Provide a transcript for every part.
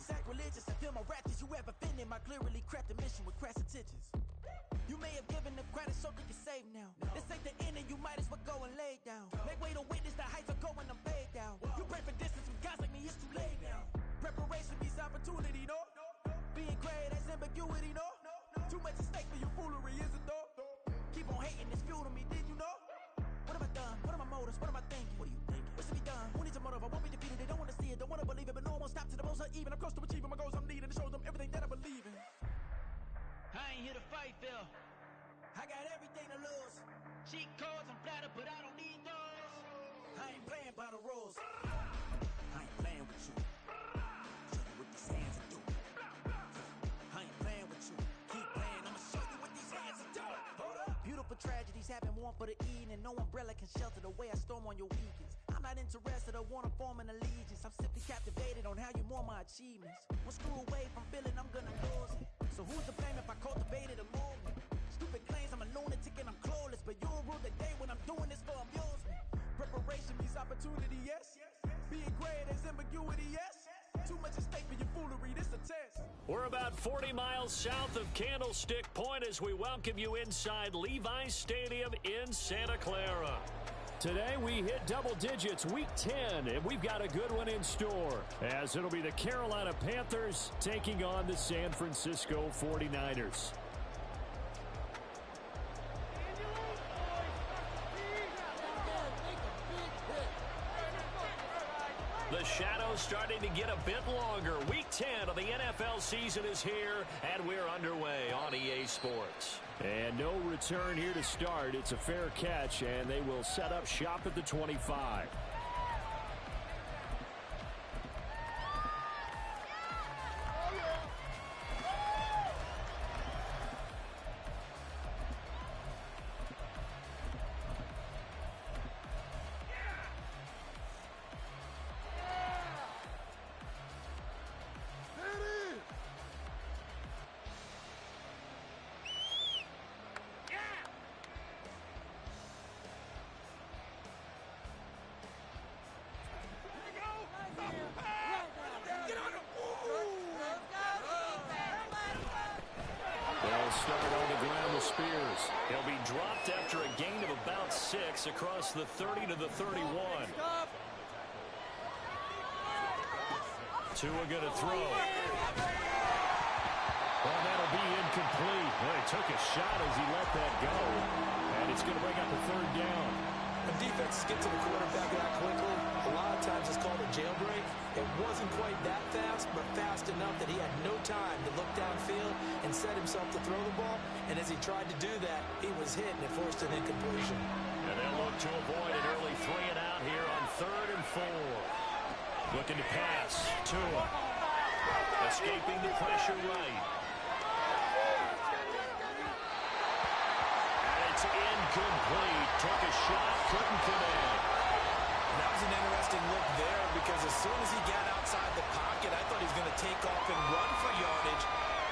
sacrilegious. I feel my ratchets. You ever offended my clearly crafted mission with crass intentions? You may have given them credit so they can save now. This ain't the end and you might as well go and lay down. Make way to witness the heights are going, I'm paid down. You pray for distance with guys like me, it's too late now. Preparation means opportunity, no? Being great has ambiguity, no? Too much at stake for your foolery, is it though? Keep on hating, it's fuel to me, did you know? What have I done? What are my motives? What am I thinking? What are you thinking? What's to be done? Who needs a motive? I won't be defeated. They don't want to see it, don't want to believe it, but no one will stop to the most uneven. I'm close to achieving my goals. I'm needing to show them everything that I believe in. I ain't here to fight, Phil. I got everything to lose. Cheat codes, I'm flattered, but I don't need those. I ain't playing by the rules. I ain't playing with you. Show you what these hands are doing. I ain't playing with you. Keep playing, I'ma show you what these hands are doing. Hold up. Beautiful tragedies happen, one for the evening. No umbrella can shelter the way I storm on your weekends. I'm not interested or wanna form an allegiance. I'm simply captivated on how you more my achievements. One screw away from feeling I'm gonna lose it. So who's to blame if I cultivated a movement? Stupid claims I'm a lunatic and I'm clueless, but you'll rule the day when I'm doing this for amusement. Preparation means opportunity, yes. Being great is ambiguity, yes. Too much at stake for your foolery, this a test. We're about 40 miles south of Candlestick Point as we welcome you inside Levi's Stadium in Santa Clara. Today we hit double digits, week 10, and we've got a good one in store, as it'll be the Carolina Panthers taking on the San Francisco 49ers. The shadow's starting to get a bit longer. Week 10 of the NFL season is here, and we're underway on EA Sports. And no return here to start. It's a fair catch, and they will set up shop at the 25. Spears. He'll be dropped after a gain of about 6 across the 30 to the 31. Tua going to throw. Well, that'll be incomplete. Well, he took a shot as he let that go. And it's going to bring up a third down. When defenses get to the quarterback that quickly, a lot of times it's called a jailbreak. It wasn't quite that fast, but fast enough that he had no time to look downfield and set himself to throw the ball. And as he tried to do that, he was hit and it forced an incompletion. And they'll look to avoid an early 3 and out here on 3rd and 4. Looking to pass. Tua. Escaping the pressure right. And it's incomplete. Took a shot, couldn't connect. That was an interesting look there because as soon as he got outside the pocket, I thought he was going to take off and run for yardage.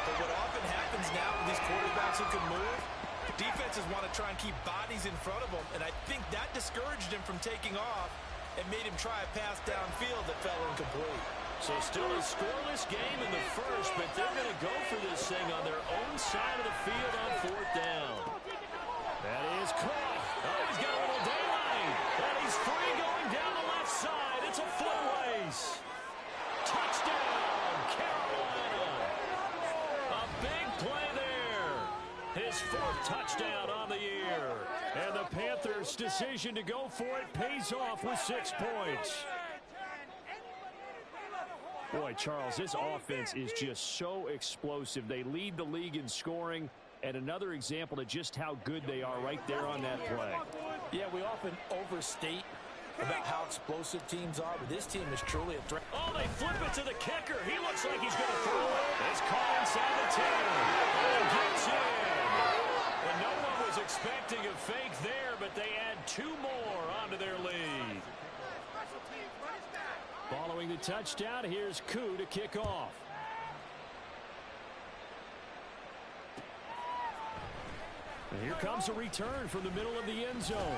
But what often happens now with these quarterbacks who can move, defenses want to try and keep bodies in front of them, and I think that discouraged him from taking off and made him try a pass downfield that fell incomplete. So still a scoreless game in the first, but they're going to go for this thing on their own side of the field on 4th down. That is caught. Oh, he's got a little daylight. And he's free going down the left side. It's a foot race. Touchdown, Carolina. A big play there. His 4th touchdown on the year. And the Panthers' decision to go for it pays off with 6 points. Boy, Charles, this offense is just so explosive. They lead the league in scoring, and another example of just how good they are right there on that play. Yeah, we often overstate about how explosive teams are, but this team is truly a threat. Oh, they flip it to the kicker. He looks like he's going to throw it. It's caught inside the 10. And gets in. And no one was expecting a fake there, but they add 2 more onto their lead. Following the touchdown, here's Koo to kick off. And here comes a return from the middle of the end zone.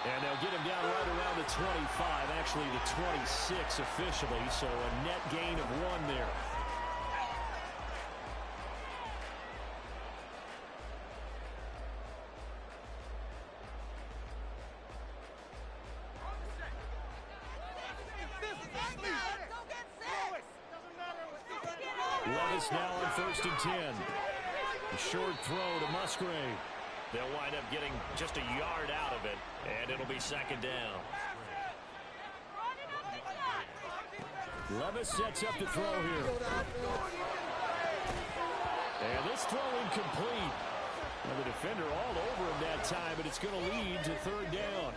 And they'll get him down right around the 25, actually the 26 officially, so a net gain of 1 there. Levis now on 1st and 10. A short throw to Musgrave. They'll wind up getting just a yard out of it, and it'll be 2nd down. Levis sets up the throw here. And this throw incomplete. Well, the defender all over him that time, but it's going to lead to 3rd down.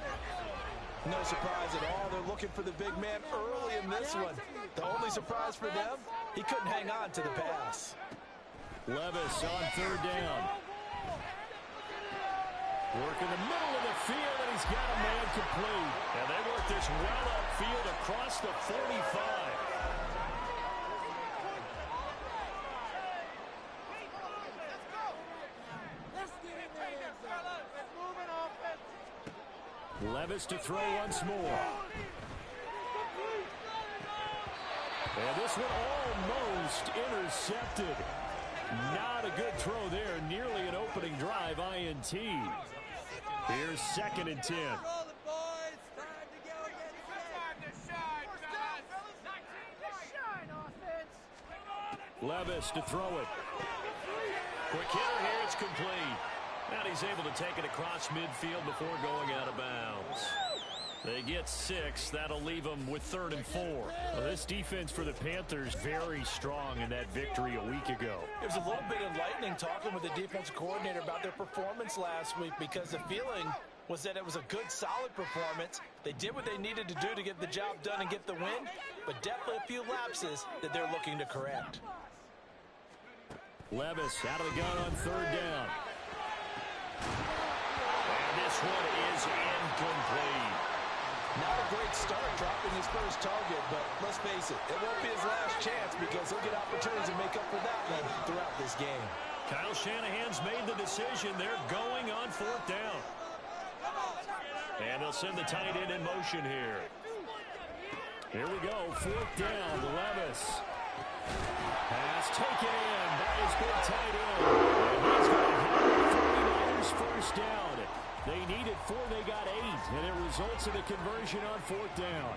No surprise at all. They're looking for the big man early in this one. The only surprise for them, he couldn't hang on to the pass. Levis on 3rd down. Work in the middle of the field, and he's got a man complete. And they work this well upfield across the 45. Levis to throw once more. And this one almost intercepted. Not a good throw there. Nearly an opening drive INT. Here's 2nd and 10. Levis to throw it. Quick hitter here. It's complete. And he's able to take it across midfield before going out of bounds. They get 6. That'll leave them with 3rd and 4. Well, this defense for the Panthers very strong in that victory a week ago. It was a little bit enlightening talking with the defensive coordinator about their performance last week, because the feeling was that it was a good, solid performance. They did what they needed to do to get the job done and get the win, but definitely a few lapses that they're looking to correct. Levis out of the gun on 3rd down. And this one is incomplete. Not a great start dropping his first target, but let's face it, it won't be his last chance, because he'll get opportunities to make up for that one throughout this game. Kyle Shanahan's made the decision. They're going on 4th down. And they'll send the tight end in motion here. Here we go, 4th down, Levis. Pass taken in by his big tight end. And he's going to have the 49ers first down. They needed 4, they got 8, and it results in a conversion on 4th down.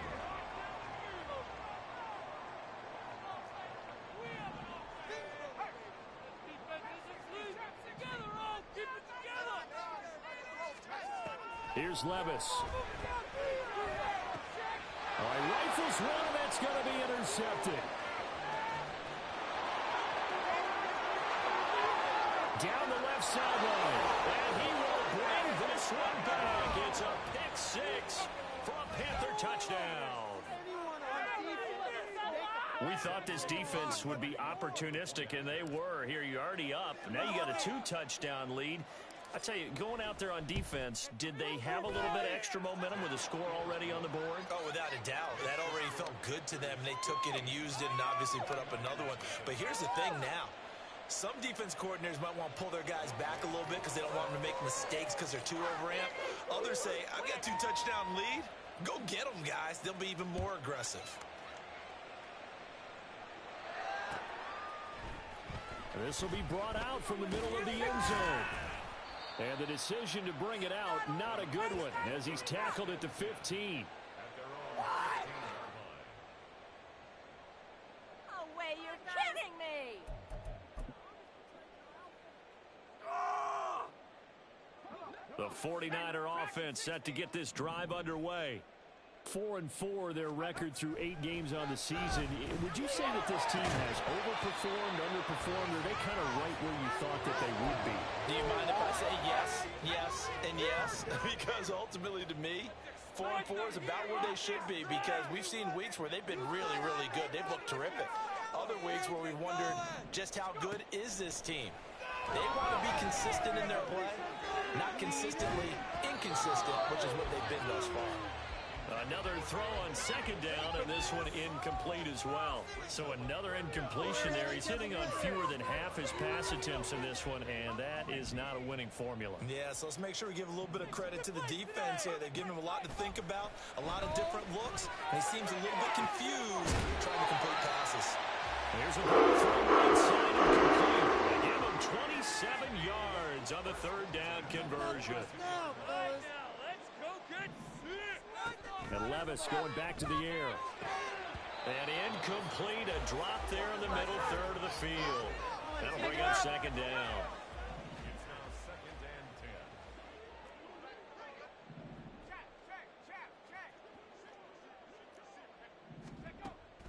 Here's Levis. All right, rifles one, and that's going to be intercepted. Down the left sideline, and he will bring this one back. It's a pick 6 for a Panther touchdown. We thought this defense would be opportunistic, and they were. Here, you're already up. Now you got a 2-touchdown lead. I tell you, going out there on defense, did they have a little bit of extra momentum with a score already on the board? Oh, without a doubt. That already felt good to them. They took it and used it and obviously put up another one. But here's the thing now. Some defense coordinators might want to pull their guys back a little bit because they don't want them to make mistakes because they're too overamped. Others say, I've got a 2-touchdown lead. Go get them, guys. They'll be even more aggressive. This will be brought out from the middle of the end zone. And the decision to bring it out, not a good one, as he's tackled at the 15. Oh, wait, you're kidding me! The 49er offense set to get this drive underway. 4-4 their record through 8 games on the season. Would you say that this team has overperformed, underperformed, or are they kind of right where you thought that they would be? Do you mind if I say yes, yes, and yes? Because ultimately to me, 4-4 is about where they should be, because we've seen weeks where they've been really, really good. They've looked terrific. Other weeks where we've wondered just how good is this team. They want to be consistent in their play, not consistently inconsistent, which is what they've been thus far. Another throw on second down, and this one incomplete as well. So another incompletion there. He's hitting on fewer than half his pass attempts in this one, and that is not a winning formula. Yeah, so let's make sure we give a little bit of credit to the defense here. They've given him a lot to think about, a lot of different looks, and he seems a little bit confused trying to complete passes. Here's a ball from right side and complete. They give him 27 yards on the third down conversion. And Levis going back to the air. And incomplete, a drop there in the middle third of the field. That'll bring up second down.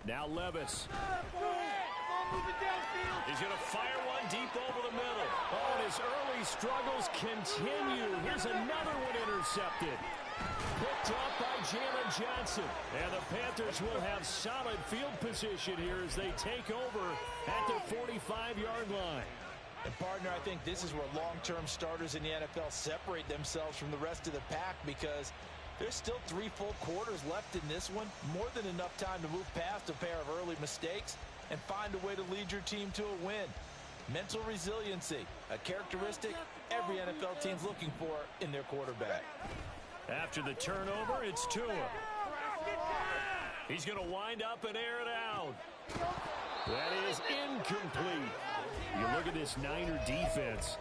Now Levis. He's going to fire one deep over the middle. Oh, and his early struggles continue. Here's another one intercepted. Picked off by Jalen Johnson. And the Panthers will have solid field position here as they take over at their 45-yard line. And, partner, I think this is where long-term starters in the NFL separate themselves from the rest of the pack because there's still 3 full quarters left in this one. More than enough time to move past a pair of early mistakes and find a way to lead your team to a win. Mental resiliency, a characteristic every NFL team's looking for in their quarterback. After the turnover, it's Tua. He's going to wind up and air it out. That is incomplete. You look at this Niner defense.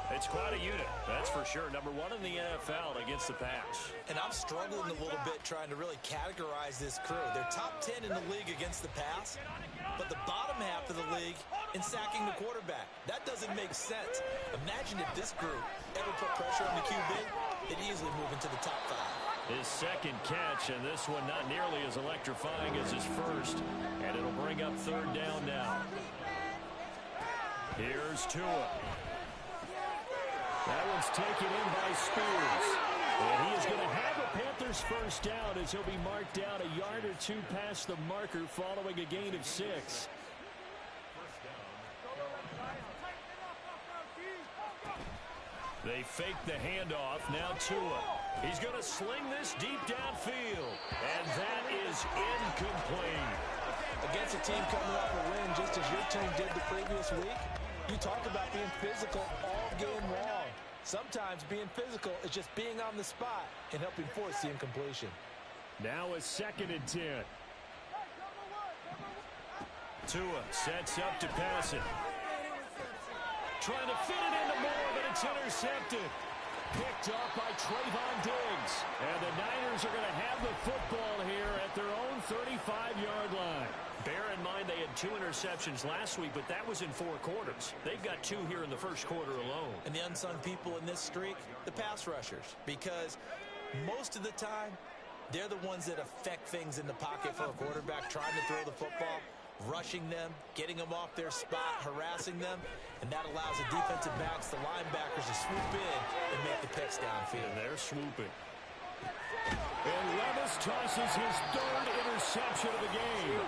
It's quite a unit, that's for sure. Number 1 in the NFL against the pass. And I'm struggling a little bit trying to really categorize this crew. They're top 10 in the league against the pass, but the bottom half of the league in sacking the quarterback. That doesn't make sense. Imagine if this group ever put pressure on the QB, they'd easily move into the top 5. His second catch, and this one not nearly as electrifying as his first. And it'll bring up third down now. Here's Tua. That one's taken in by Spears. And he is going to have a Panthers first down as he'll be marked down a yard or 2 past the marker following a gain of 6. They fake the handoff. Now Tua. He's going to sling this deep downfield. And that is incomplete. Against a team coming off a win just as your team did the previous week, you talk about being physical all game long. Sometimes being physical is just being on the spot and helping force the incompletion. Now a 2nd and 10. Tua sets up to pass it. Trying to fit it into Moore, but it's intercepted. Picked off by Trayvon Diggs. And the Niners are going to have the football here at their own 35-yard line. Bear in mind they had 2 interceptions last week, but that was in 4 quarters. They've got 2 here in the first quarter alone. And the unsung people in this streak, the pass rushers, because most of the time, they're the ones that affect things in the pocket for a quarterback, trying to throw the football, rushing them, getting them off their spot, harassing them, and that allows the defensive backs, the linebackers to swoop in and make the picks downfield. And they're swooping. And Levis tosses his 3rd interception of the game.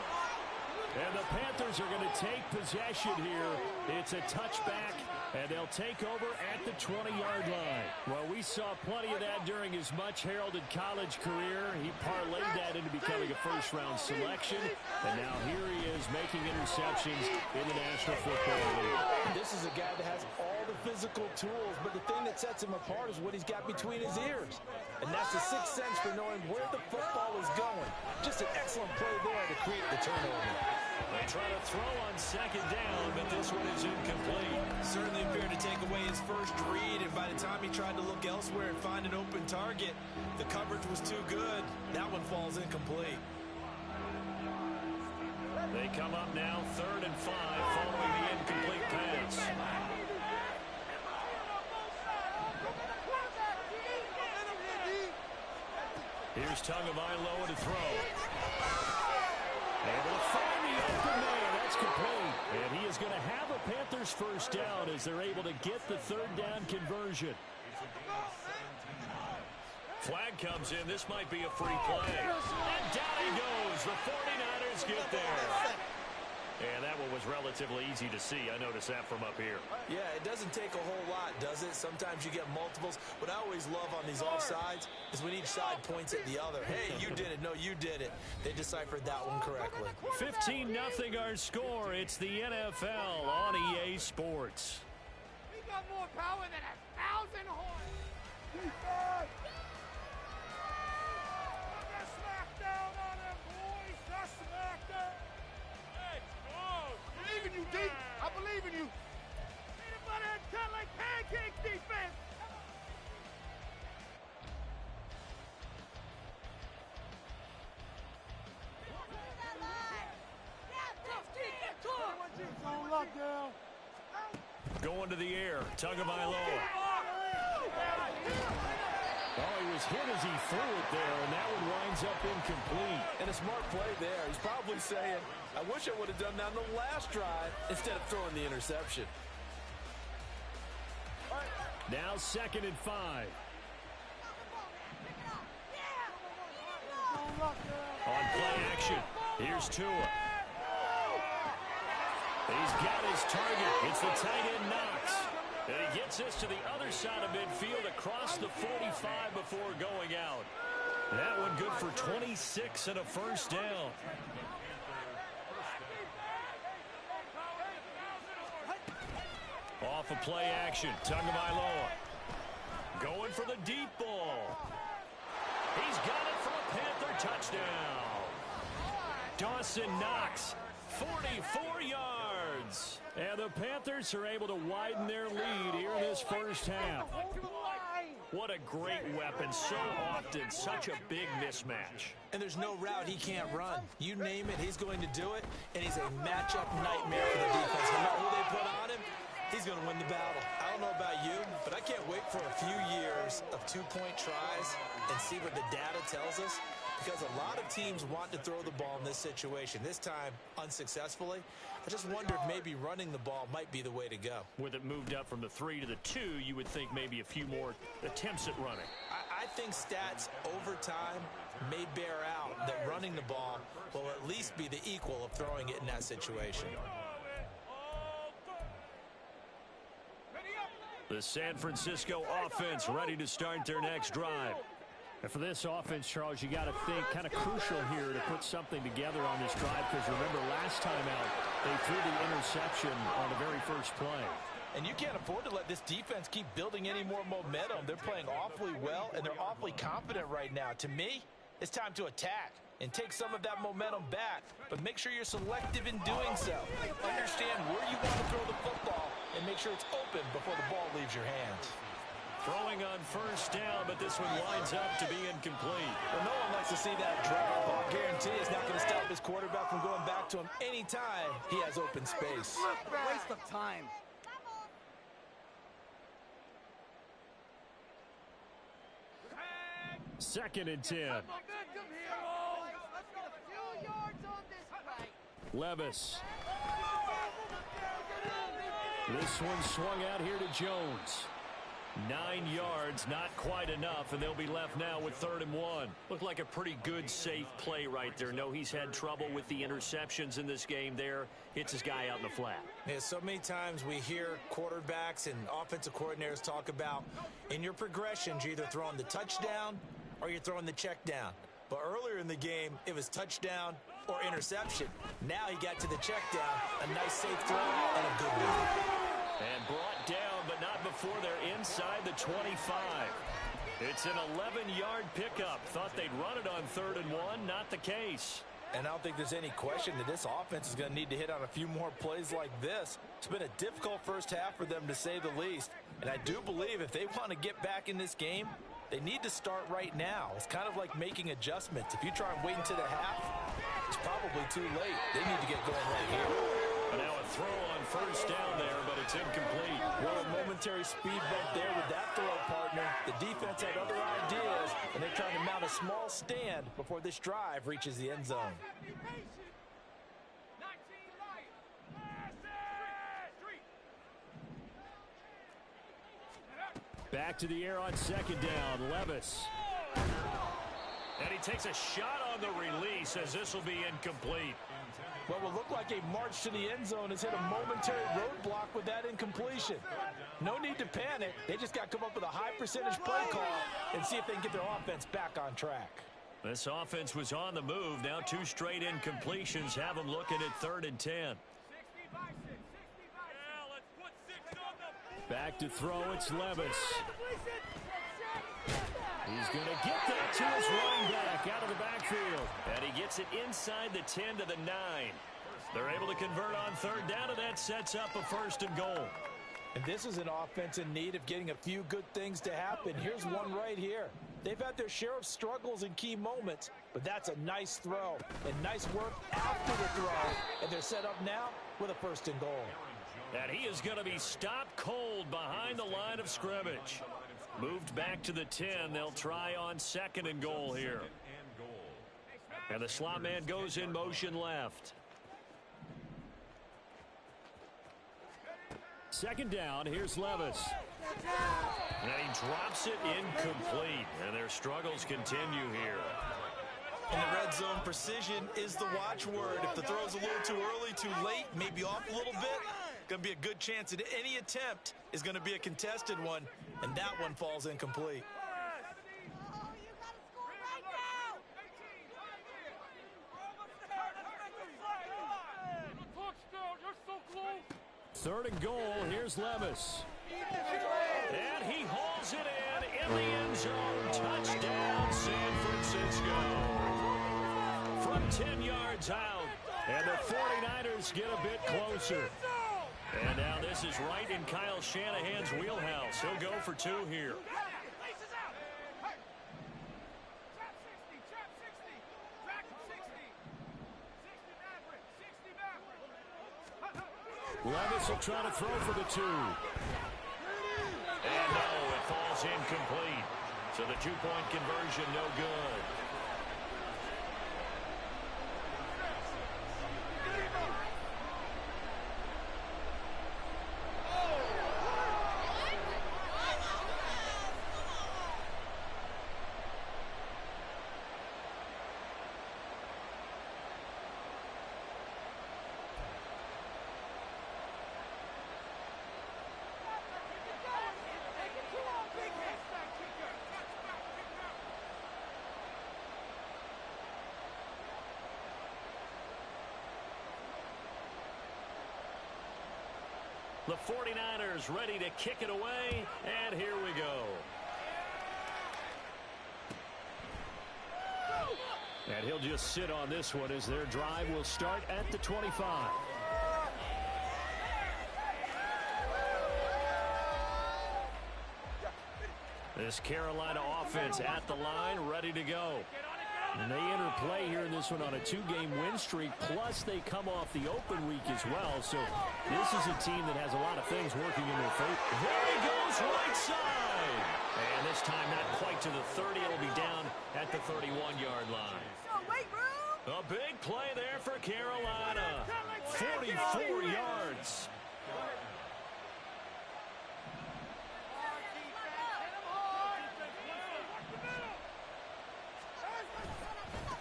And the Panthers are going to take possession here. It's a touchback, and they'll take over at the 20-yard line. Well, we saw plenty of that during his much-heralded college career. He parlayed that into becoming a first-round selection, and now here he is making interceptions in the National Football League. This is a guy that has all the physical tools, but the thing that sets him apart is what he's got between his ears. And that's the 6th sense for knowing where the football is going. Just an excellent play there to create the turnover. They try to throw on 2nd down, but this one is incomplete. Certainly appeared to take away his first read, and by the time he tried to look elsewhere and find an open target, the coverage was too good. That one falls incomplete. They come up now 3rd and 5 following the incomplete pass. Here's Tagovailoa to throw. Able to find the open man. That's complete. And he is going to have a Panthers first down as they're able to get the 3rd down conversion. Flag comes in. This might be a free play. And down he goes. The 49ers get there. And that one was relatively easy to see. I noticed that from up here. Yeah, it doesn't take a whole lot, does it? Sometimes you get multiples. What I always love on these offsides is when each side points at the other. Hey, you did it. No, you did it. They deciphered that one correctly. 15-0 our score. It's the NFL on EA Sports. We got more power than 1,000 horses. Smackdown on them, boys. That's smackdown. Let's go. Believe in you, D. I believe in you. Peanut butter and cut like pancakes defense. On lockdown. Going to the air. Tagovailoa. Oh, he was hit as he threw it there, and that one winds up incomplete. And a smart play there. He's probably saying, I wish I would have done that on the last drive instead of throwing the interception. Now 2nd and 5. On play action, here's Tua. He's got his target. It's the tight end Knox. And he gets this to the other side of midfield across the 45 before going out. That one good for 26 and a first down. Off of play action, Tagovailoa. Going for the deep ball. He's got it for a Panther touchdown. Dawson Knox, 44 yards. And the Panthers are able to widen their lead here in this first half. What a great weapon. So often, such a big mismatch. And there's no route he can't run. You name it, he's going to do it. And he's a matchup nightmare for the defense. No matter who they put on him, he's going to win the battle. I don't know about you, but I can't wait for a few years of two-point tries and see what the data tells us. Because a lot of teams want to throw the ball in this situation. This time, unsuccessfully. I just wonder if maybe running the ball might be the way to go. With it moved up from the 3 to the 2, you would think maybe a few more attempts at running. I think stats over time may bear out that running the ball will at least be the equal of throwing it in that situation. The San Francisco offense ready to start their next drive. And for this offense, Charles, you got to think kind of crucial here to put something together on this drive, because remember last time out they threw the interception on the very first play. And you can't afford to let this defense keep building any more momentum. They're playing awfully well, and they're awfully confident right now. To me, it's time to attack and take some of that momentum back, but make sure you're selective in doing so. Understand where you want to throw the football and make sure it's open before the ball leaves your hands. Throwing on first down, but this one winds up to be incomplete. Well, no one likes to see that drop. I'll guarantee it's not going to stop his quarterback from going back to him anytime he has open space. Waste of time. 2nd and 10. Momentum here, let's get a few yards on this right. Levis. This one swung out here to Jones. 9 yards, not quite enough, and they'll be left now with 3rd and 1. Looked like a pretty good, safe play right there. No, he's had trouble with the interceptions in this game there. Hits his guy out in the flat. Yeah, so many times we hear quarterbacks and offensive coordinators talk about in your progressions, you're either throwing the touchdown or you're throwing the check down. But earlier in the game, it was touchdown or interception. Now he got to the check down, a nice safe throw and a good one. And brought down, but not before they're inside the 25. It's an 11-yard pickup. Thought they'd run it on 3rd and 1. Not the case. And I don't think there's any question that this offense is going to need to hit on a few more plays like this. It's been a difficult first half for them, to say the least. And I do believe if they want to get back in this game, they need to start right now. It's kind of like making adjustments. If you try and wait until the half, it's probably too late. They need to get going right here. Now a throw on first down there, but it's incomplete. Well, a momentary speed bump there with that throw, partner. The defense had other ideas, and they're trying to mount a small stand before this drive reaches the end zone. Back to the air on 2nd down, Levis. And he takes a shot on the release as this will be incomplete. What will look like a march to the end zone has hit a momentary roadblock with that incompletion. No need to panic. They just got to come up with a high percentage play call and see if they can get their offense back on track. This offense was on the move. Now 2 straight incompletions have them looking at 3rd and 10. Back to throw, it's Levis. He's going to get that to his running back out of the backfield. And he gets it inside the 10 to the 9. They're able to convert on 3rd down, and that sets up a 1st and goal. And this is an offense in need of getting a few good things to happen. Here's one right here. They've had their share of struggles in key moments, but that's a nice throw and nice work after the throw. And they're set up now with a 1st and goal. And he is going to be stopped cold behind the line of scrimmage. Moved back to the 10. They'll try on 2nd and goal here. And the slot man goes in motion left. 2nd down, here's Levis. And he drops it incomplete. And their struggles continue here. In the red zone, precision is the watchword. If the throw's a little too early, too late, maybe off a little bit, going to be a good chance that any attempt is going to be a contested one, and that one falls incomplete. Third and goal, here's Levis. And he hauls it in the end zone. Touchdown, San Francisco. From 10 yards out. And the 49ers get a bit closer. And now this is right in Kyle Shanahan's wheelhouse. He'll go for 2 here. Levis will try to throw for the 2. And no, it falls incomplete. So the 2-point conversion, no good. The 49ers ready to kick it away, and here we go. And he'll just sit on this one as their drive will start at the 25. This Carolina offense at the line, ready to go. And they enter play here in this one on a 2-game win streak, plus they come off the open week as well. So this is a team that has a lot of things working in their favor. There he goes, right side. And this time not quite to the 30. It'll be down at the 31-yard line. A big play there for Carolina. 44 yards.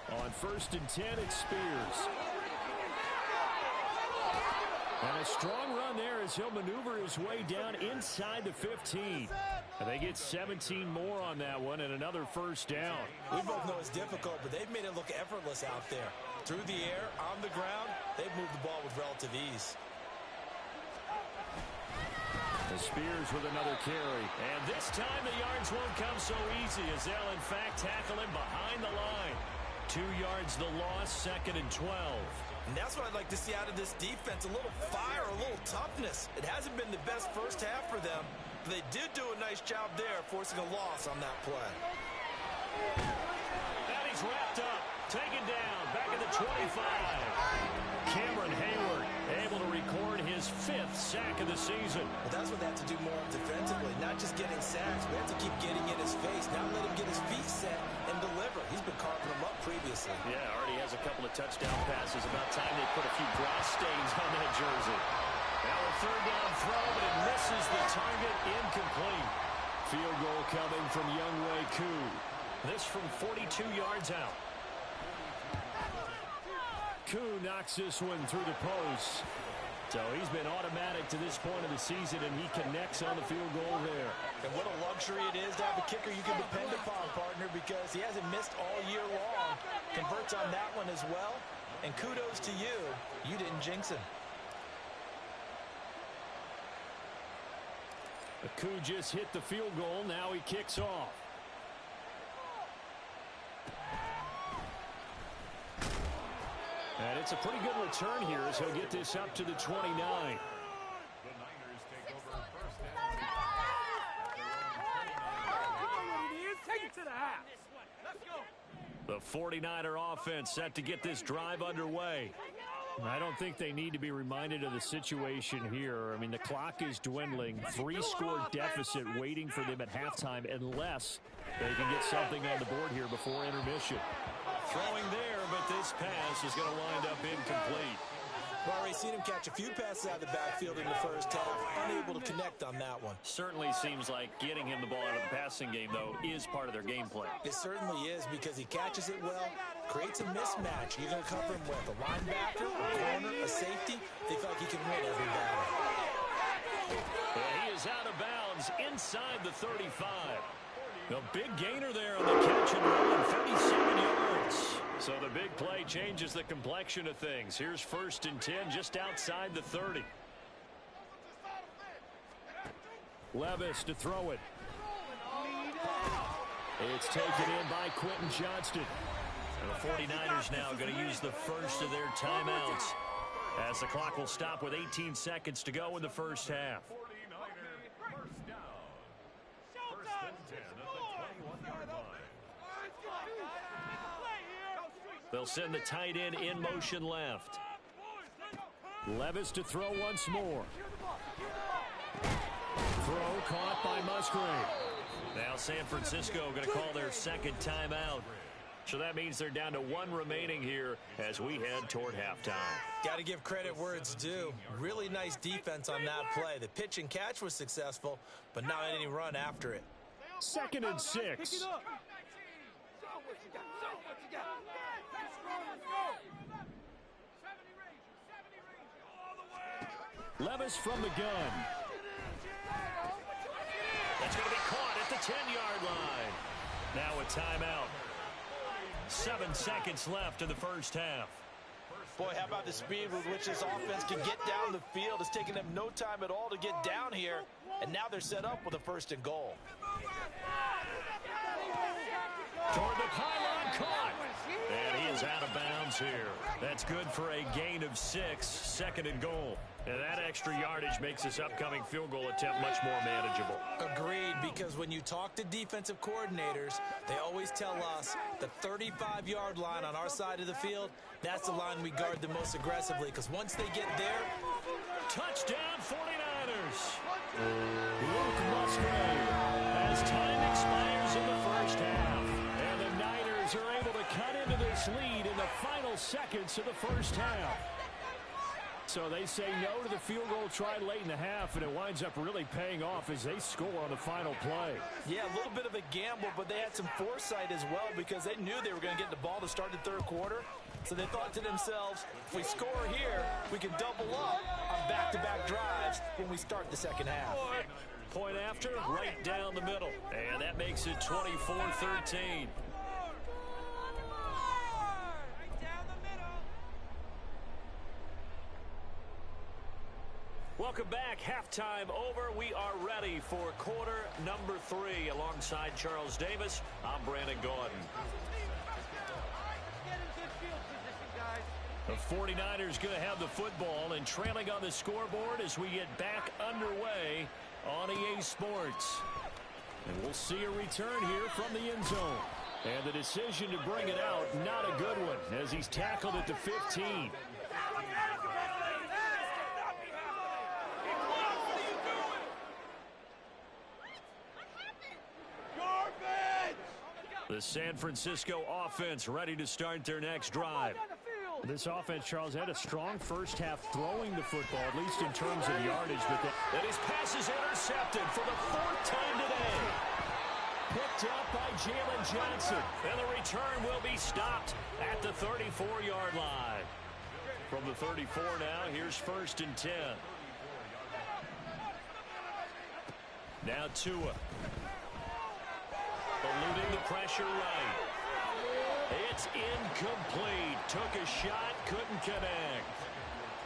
On 1st and 10, it's Spears. And a strong run there as he'll maneuver his way down inside the 15. And they get 17 more on that one and another 1st down. We both know it's difficult, but they've made it look effortless out there. Through the air, on the ground, they've moved the ball with relative ease. The Spears with another carry. And this time the yards won't come so easy as they'll in fact tackle him behind the line. 2 yards the loss, 2nd and 12. And that's what I'd like to see out of this defense. A little fire, a little toughness. It hasn't been the best first half for them, but they did do a nice job there, forcing a loss on that play. And he's wrapped up, taken down, back at the 25. Cameron Hayward able to record his 5th sack of the season. Well, that's what they have to do more of defensively, not just getting sacks. We have to keep getting in his face, not let him get his feet set and deliver. He's been carving them up previously. Yeah, already has a couple of touchdown passes. About time they put a few grass stains on that jersey. Now a 3rd down throw, but it misses the target, incomplete. Field goal coming from Younghoe Koo. This from 42 yards out. Koo knocks this one through the post. So he's been automatic to this point of the season, and he connects on the field goal there. And what a luxury it is to have a kicker you can depend upon, partner, because he hasn't missed all year long. Converts on that one as well. And kudos to you. You didn't jinx him. Koo just hit the field goal. Now he kicks off. And it's a pretty good return here as he'll get this up to the 29. The Niners take over first down. Take it to the half. The 49er offense set to get this drive underway. I don't think they need to be reminded of the situation here. I mean, the clock is dwindling. 3-score deficit waiting for them at halftime unless they can get something on the board here before intermission. Throwing there, but this pass is going to wind up incomplete. We've already seen him catch a few passes out of the backfield in the first half. Unable to connect on that one. Certainly seems like getting him the ball out of the passing game, though, is part of their game plan. It certainly is because he catches it well, creates a mismatch. You're going to cover him with a linebacker, a corner, a safety. They feel like he can win every battle. And he is out of bounds inside the 35. A big gainer there on the catch and run, 37 yards. So the big play changes the complexion of things. Here's 1st and 10 just outside the 30. Levis to throw it. It's taken in by Quentin Johnston. And the 49ers now going to use the first of their timeouts as the clock will stop with 18 seconds to go in the first half. 49er first down. First and 10 at the 21-yard line. They'll send the tight end in motion left. Levis to throw once more. Throw caught by Musgrave. Now San Francisco going to call their second timeout. So that means they're down to 1 remaining here as we head toward halftime. Got to give credit where it's due. Really nice defense on that play. The pitch and catch was successful, but not any run after it. 2nd and 6. Levis from the gun. That's going to be caught at the 10-yard line. Now a timeout. 7 seconds left in the first half. Boy, how about the speed with which this offense can get down the field? It's taken them no time at all to get down here, and now they're set up with a 1st and goal. Toward the pylon, caught. And he is out of bounds here. That's good for a gain of 6, 2nd and goal. And that extra yardage makes this upcoming field goal attempt much more manageable. Agreed, because when you talk to defensive coordinators, they always tell us the 35-yard line on our side of the field, that's the line we guard the most aggressively, because once they get there... Touchdown 49ers! Luke Musgrave as time expires in the first half. And the Niners are able to cut into this lead in the final seconds of the first half. So they say no to the field goal try late in the half, and it winds up really paying off as they score on the final play. Yeah, a little bit of a gamble, but they had some foresight as well because they knew they were going to get the ball to start the 3rd quarter. So they thought to themselves, if we score here, we can double up on back-to-back drives when we start the 2nd half. Point after, right down the middle. And that makes it 24-13. Welcome back. Halftime over. We are ready for quarter number 3. Alongside Charles Davis, I'm Brandon Gaudin. The 49ers going to have the football and trailing on the scoreboard as we get back underway on EA Sports. And we'll see a return here from the end zone. And the decision to bring it out, not a good one, as he's tackled at the 15. The San Francisco offense ready to start their next drive. This offense, Charles, had a strong first half throwing the football, at least in terms of yardage. But and his pass is intercepted for the 4th time today. Picked up by Jalen Johnson. And the return will be stopped at the 34-yard line. From the 34 now, here's 1st and 10. Now Tua. Eluding the pressure right. It's incomplete. Took a shot, couldn't connect.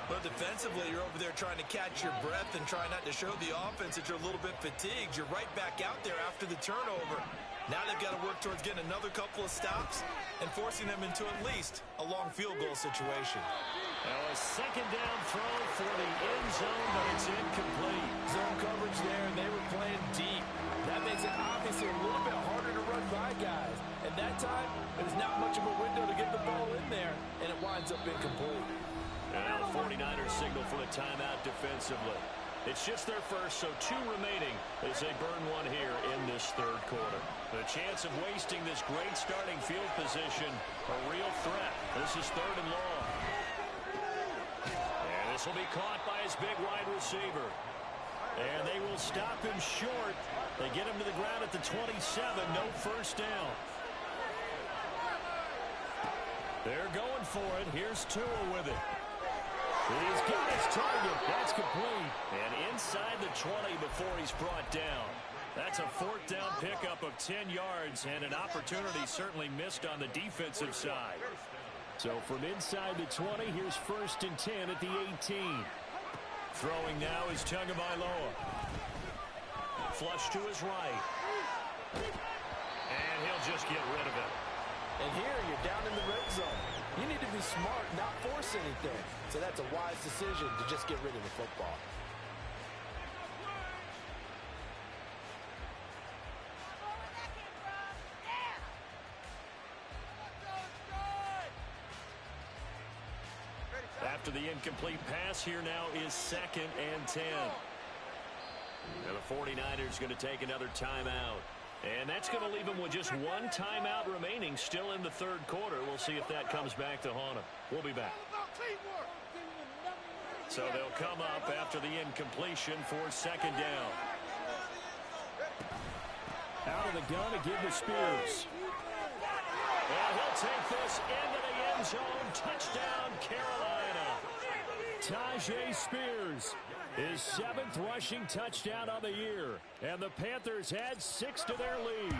But defensively, you're over there trying to catch your breath and try not to show the offense that you're a little bit fatigued. You're right back out there after the turnover. Now they've got to work towards getting another couple of stops and forcing them into at least a long field goal situation. Now a 2nd down throw for the end zone, but it's incomplete. Zone coverage there, and they were playing deep. That makes it obviously a little bit harder to run by guys. And that time, there's not much of a window to get the ball in there, and it winds up incomplete. And now the 49ers signal for a timeout defensively. It's just their first, so 2 remaining as they burn one here in this 3rd quarter. The chance of wasting this great starting field position, a real threat. This is 3rd and long. And this will be caught by his big wide receiver. And they will stop him short. They get him to the ground at the 27, no 1st down. They're going for it. Here's Tua with it. He's got his target. That's complete. And inside the 20 before he's brought down. That's a 4th down pickup of 10 yards and an opportunity certainly missed on the defensive side. So from inside the 20, here's 1st and 10 at the 18. Throwing now is Tagovailoa. Flush to his right. And he'll just get rid of it. And here you're down in the red zone. You need to be smart, not force anything. So that's a wise decision to just get rid of the football. After the incomplete pass, here now is 2nd and 10. And the 49ers going to take another timeout. And that's going to leave them with just 1 timeout remaining still in the 3rd quarter. We'll see if that comes back to haunt them. We'll be back. So they'll come up after the incompletion for 2nd down. Out of the gun to give to Spears. And he'll take this into the end zone. Touchdown, Carolina. Tyjae Spears. His 7th rushing touchdown of the year. And the Panthers had 6 to their lead.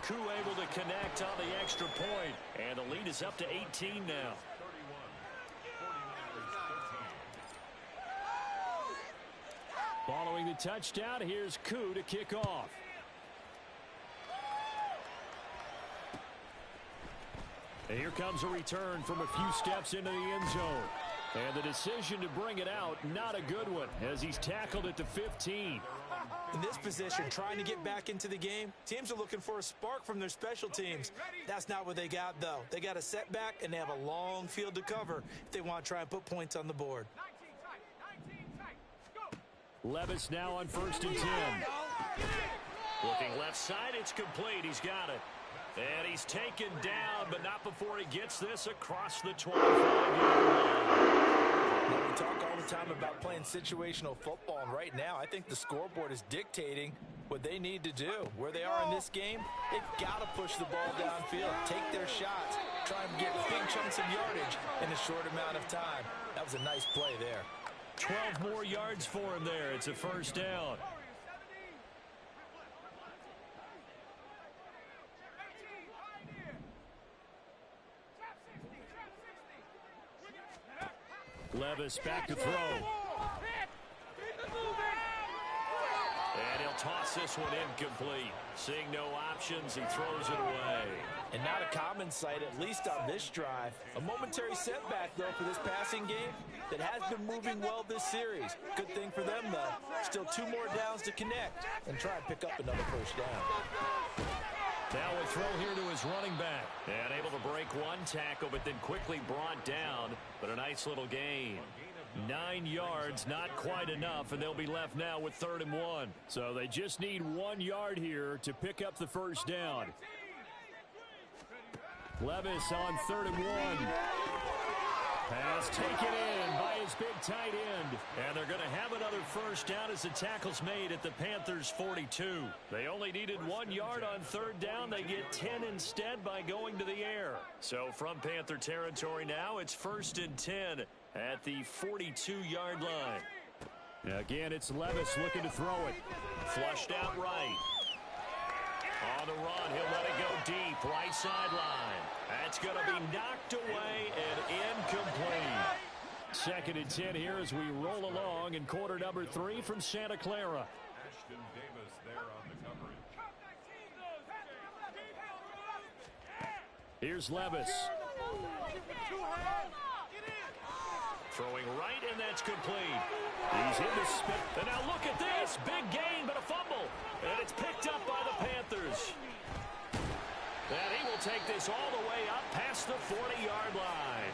Koo able to connect on the extra point. And the lead is up to 18 now. Following the touchdown, here's Koo to kick off. And here comes a return from a few steps into the end zone. And the decision to bring it out, not a good one, as he's tackled at the 15. In this position, trying to get back into the game, teams are looking for a spark from their special teams. That's not what they got, though. They got a setback, and they have a long field to cover if they want to try and put points on the board. Levis now on 1st and 10. Looking left side, it's complete. He's got it. And he's taken down, but not before he gets this across the 25-yard line. We talk all the time about playing situational football, and right now I think the scoreboard is dictating what they need to do. Where they are in this game, they've got to push the ball downfield, take their shots, try and get big chunks of yardage in a short amount of time. That was a nice play there. 12 more yards for him there. It's a 1st down. Levis back to throw. And he'll toss this one incomplete. Seeing no options, he throws it away. And not a common sight, at least on this drive. A momentary setback, though, for this passing game that has been moving well this series. Good thing for them, though. Still 2 more downs to connect and try and pick up another 1st down. Now a throw here to his running back. And able to break 1 tackle, but then quickly brought down. But a nice little gain. 9 yards, not quite enough, and they'll be left now with 3rd and 1. So they just need 1 yard here to pick up the 1st down. Levis on 3rd and 1. Pass taken in by his big tight end. And they're going to have another first down as the tackle's made at the Panthers' 42. They only needed 1 yard on third down. They get 10 instead by going to the air. So from Panther territory now, it's 1st and 10 at the 42-yard line. Again, it's Levis looking to throw it. Flushed out right. On the run, he'll let it go deep, right sideline. That's going to be knocked away and incomplete. 2nd and 10 here as we roll along in quarter number 3 from Santa Clara. Ashton Davis there on the coverage. Here's Levis. Throwing right, and that's complete. He's in the spin. And now look at this. Big gain, but a fumble. And it's picked up by the Panthers. And he will take this all the way up past the 40-yard line.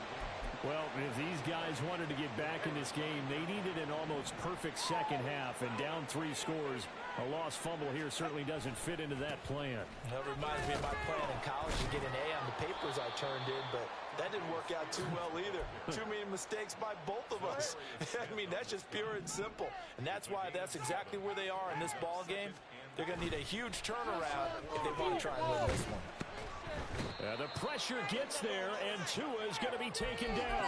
Well, if these guys wanted to get back in this game, they needed an almost perfect second half. And down 3 scores, a lost fumble here certainly doesn't fit into that plan. That reminds me of my plan in college to get an A on the papers I turned in, but that didn't work out too well either. Too many mistakes by both of us. I mean, that's just pure and simple. And that's why that's exactly where they are in this ball game. They're going to need a huge turnaround if they want to try and win this one. The pressure gets there, and Tua is going to be taken down.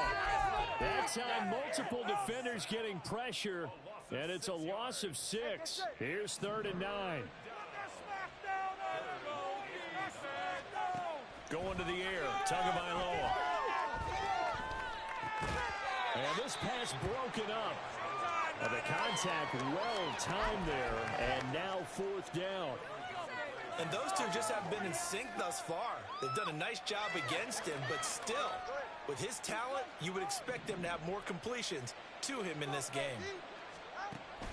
That time, multiple defenders getting pressure, and it's a loss of 6. Here's 3rd and 9. Going to the air, Tagovailoa. And this pass broken up. The contact well timed there, and now 4th down. And those two just haven't been in sync thus far. They've done a nice job against him, but still, with his talent, you would expect him to have more completions to him in this game.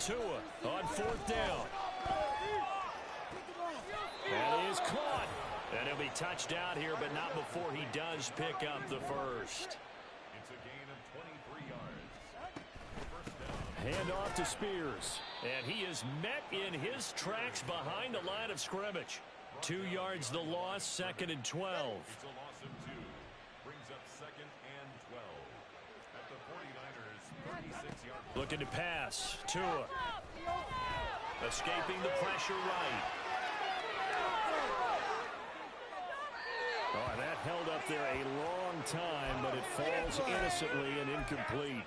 Tua on 4th down. That is caught. And he'll be touched out here, but not before he does pick up the first. It's a gain of 23 yards. Hand off to Spears. And he is met in his tracks behind the line of scrimmage. 2 yards the loss, 2nd and 12. It's a loss of 2. Brings up 2nd and 12. At the 49ers, 36-yard line. Looking to pass. Tua. Escaping the pressure right. Oh, that held up there a long time, but it falls innocently and incomplete.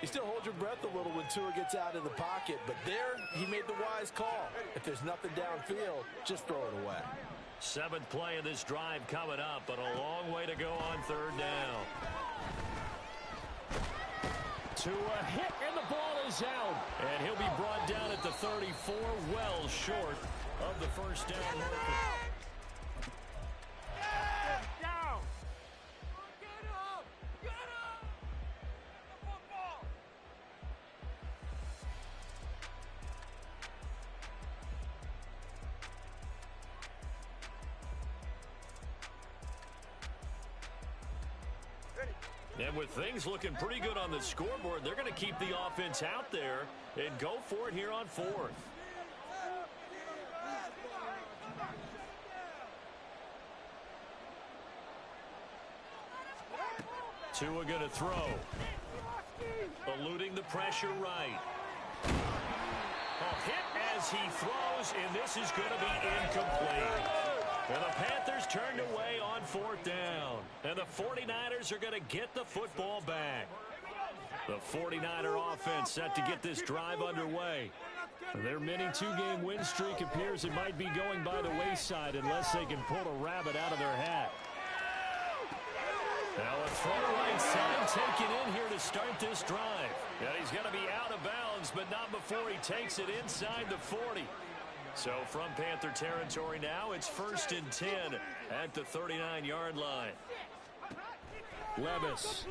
You still hold your breath a little when Tua gets out of the pocket, but there he made the wise call. If there's nothing downfield, just throw it away. 7th play of this drive coming up, but a long way to go on 3rd down. Tua hit, and the ball is out. And he'll be brought down at the 34, well short of the first down marker. And with things looking pretty good on the scoreboard, they're going to keep the offense out there and go for it here on 4th. Tua going to throw. Eluding the pressure right. A hit as he throws, and this is going to be incomplete. And the Panthers turned away on 4th down. And the 49ers are going to get the football back. The 49er offense set to get this drive underway. Their mini 2-game win streak appears it might be going by the wayside unless they can pull a rabbit out of their hat. Now a throw right side taken in here to start this drive. And he's going to be out of bounds, but not before he takes it inside the 40. So from Panther territory now, it's 1st and 10 at the 39-yard line. Levis.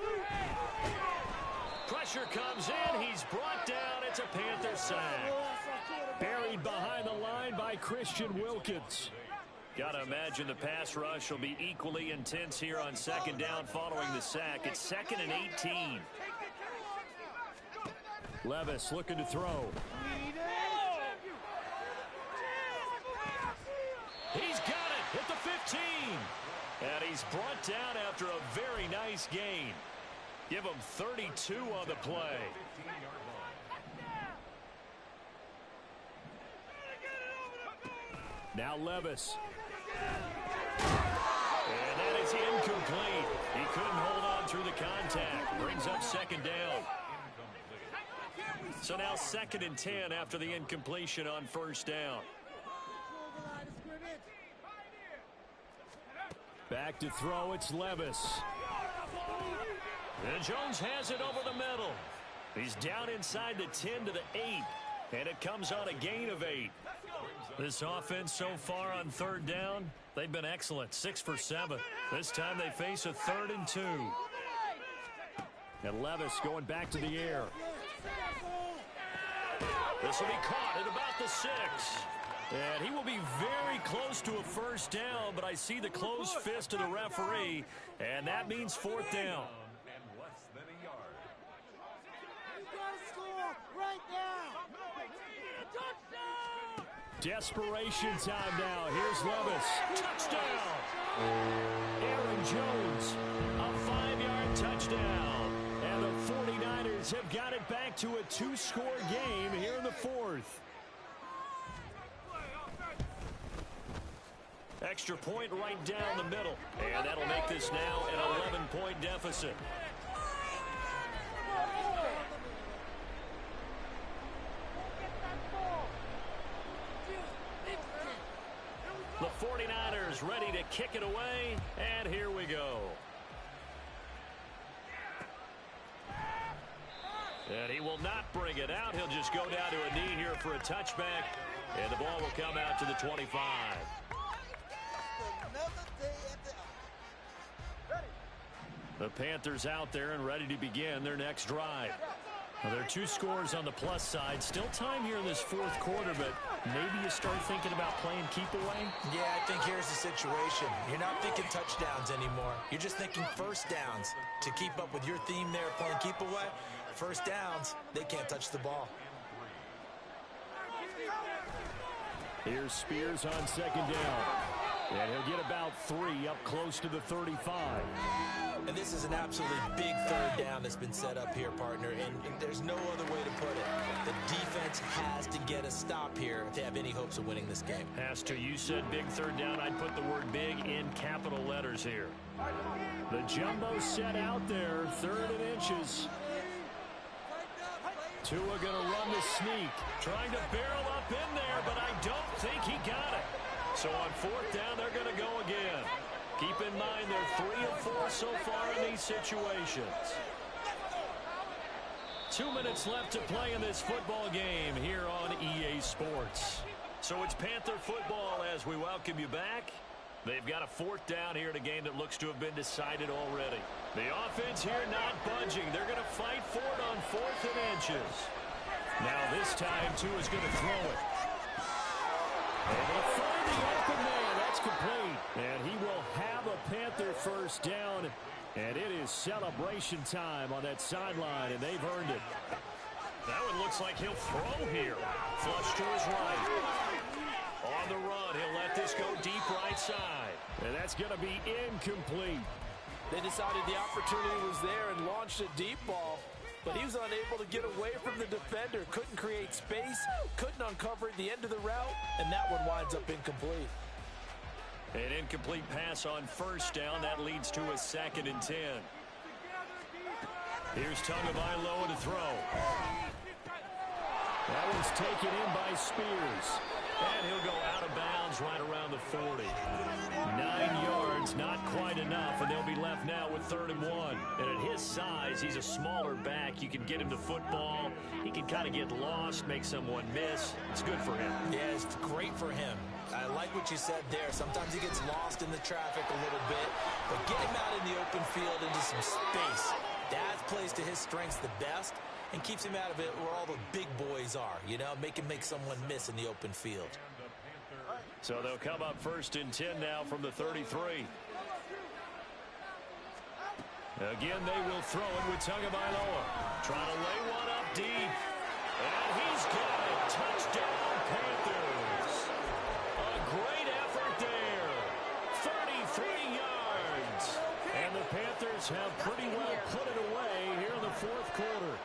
Pressure comes in. He's brought down. It's a Panther sack. Buried behind the line by Christian Wilkins. Got to imagine the pass rush will be equally intense here on 2nd down following the sack. It's 2nd and 18. Levis looking to throw. He's got it at the 15. And he's brought down after a very nice gain. Give him 32 on the play. Now Levis. And that is incomplete. He couldn't hold on through the contact. Brings up second down. So now 2nd and 10 after the incompletion on first down. Back to throw, it's Levis. And Jones has it over the middle. He's down inside the 10 to the 8. And it comes on a gain of 8. This offense so far on 3rd down, they've been excellent. 6 for 7. This time they face a 3rd and 2. And Levis going back to the air. This will be caught at about the 6. And he will be very close to a first down, but I see the closed fist of the referee, and that means 4th down. And less than a yard. You gotta score right now. Touchdown! Desperation time now. Here's Levis. Touchdown! Aaron Jones, a 5-yard touchdown. And the 49ers have got it back to a 2-score game here in the 4th. Extra point right down the middle. And that'll make this now an 11-point deficit. The 49ers ready to kick it away, and here we go. And he will not bring it out. He'll just go down to a knee here for a touchback, and the ball will come out to the 25. The Panthers out there and ready to begin their next drive. Now, there are 2 scores on the plus side. Still time here in this 4th quarter, but maybe you start thinking about playing keep away? Yeah, I think here's the situation. You're not thinking touchdowns anymore. You're just thinking first downs. To keep up with your theme there, playing keep away, first downs, they can't touch the ball. Here's Spears on 2nd down. And he'll get about 3 up close to the 35. And this is an absolutely big 3rd down that's been set up here, partner, and there's no other way to put it. The defense has to get a stop here if they have any hopes of winning this game. Has to. You said big 3rd down. I'd put the word big in capital letters here. The jumbo set out there, 3rd and inches. Tua going to run the sneak. Trying to barrel up in there, but I don't think he got it. So on 4th down, they're going to go again. Keep in mind they're 3 of 4 so far in these situations. 2 minutes left to play in this football game here on EA Sports. So it's Panther football as we welcome you back. They've got a 4th down here in a game that looks to have been decided already. The offense here not budging. They're going to fight for it on 4th and inches. Now this time, Tua's going to throw it. Able to find the open man. That's complete. And he will have a Panther first down. And it is celebration time on that sideline, and they've earned it. That one looks like he'll throw here. Flush to his right. On the run, he'll let this go deep right side. And that's going to be incomplete. They decided the opportunity was there and launched a deep ball, but he was unable to get away from the defender. Couldn't create space, couldn't uncover at the end of the route, and that one winds up incomplete. An incomplete pass on first down. That leads to a 2nd and 10. Here's Tagovailoa to throw. That one's taken in by Spears. And he'll go out of bounds right around the 40. 9 yards, not quite enough, and they'll be left now with 3rd and 1. And at his size, he's a smaller back. You can get him to football. He can kind of get lost, make someone miss. It's good for him. Yeah, it's great for him. I like what you said there. Sometimes he gets lost in the traffic a little bit, but get him out in the open field into some space. That plays to his strengths the best and keeps him out of it where all the big boys are, you know, make someone miss in the open field. So they'll come up 1st and 10 now from the 33. Again, they will throw it with Tagovailoa. Trying to lay one up deep. And he's got it. Touchdown, Panthers. A great effort there. 33 yards. And the Panthers have pretty well put it away fourth quarter.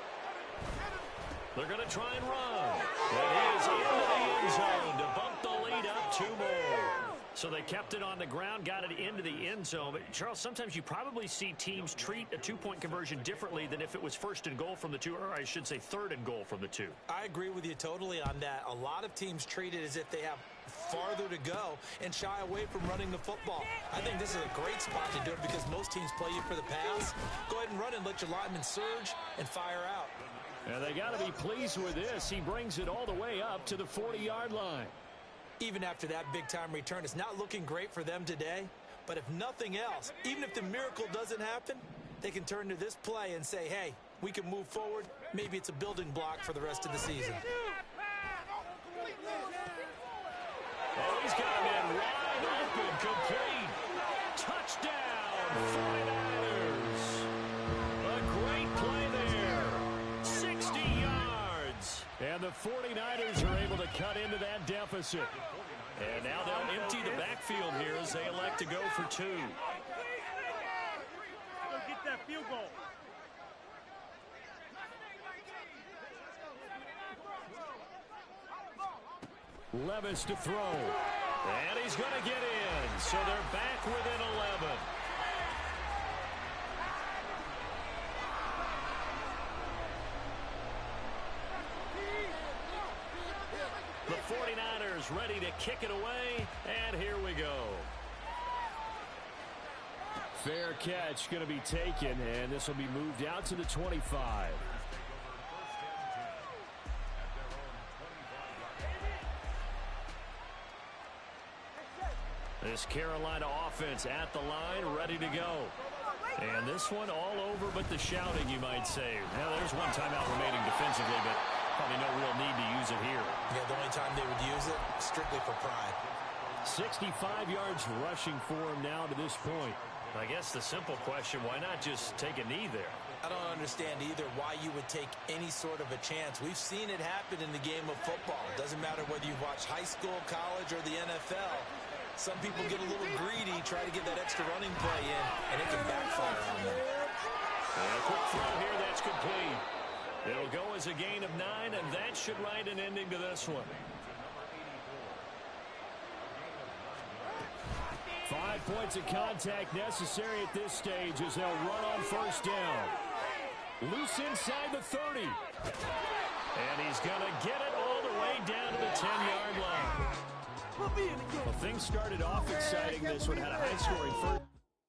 They're going to try and run. And he is into the end zone to bump the lead up 2 more. So they kept it on the ground, got it into the end zone. But, Charles, sometimes you probably see teams treat a two-point conversion differently than if it was first and goal from the 2, or I should say third and goal from the 2. I agree with you totally on that. A lot of teams treat it as if they have farther to go and shy away from running the football. I think this is a great spot to do it because most teams play you for the pass. Go ahead and run and let your linemen surge and fire out. And they got to be pleased with this. He brings it all the way up to the 40-yard line. Even after that big-time return, it's not looking great for them today. But if nothing else, even if the miracle doesn't happen, they can turn to this play and say, hey, we can move forward. Maybe it's a building block for the rest of the season. Oh, he's got a man wide open, complete. Touchdown, 49ers. A great play there. 60 yards. And the 49ers are able to cut into that deficit. And now they'll empty the backfield here as they elect to go for 2. Go get that field goal. Levis to throw. And he's going to get in. So they're back within 11. The 49ers ready to kick it away. And here we go. Fair catch going to be taken. And this will be moved out to the 25. This Carolina offense at the line, ready to go. And this one all over but the shouting, you might say. Now, there's one timeout remaining defensively, but probably no real need to use it here. Yeah, the only time they would use it, strictly for pride. 65 yards rushing for him now to this point. I guess the simple question, why not just take a knee there? I don't understand either why you would take any sort of a chance. We've seen it happen in the game of football. It doesn't matter whether you watch high school, college, or the NFL. Some people get a little greedy, try to get that extra running play in, and it can backfire on them. And a quick throw here, that's complete. It'll go as a gain of 9, and that should write an ending to this one. 5 points of contact necessary at this stage as they'll run on first down. Loose inside the 30. And he's going to get it all the way down to the 10-yard line. Well, things started off exciting. This one had a high-scoring first.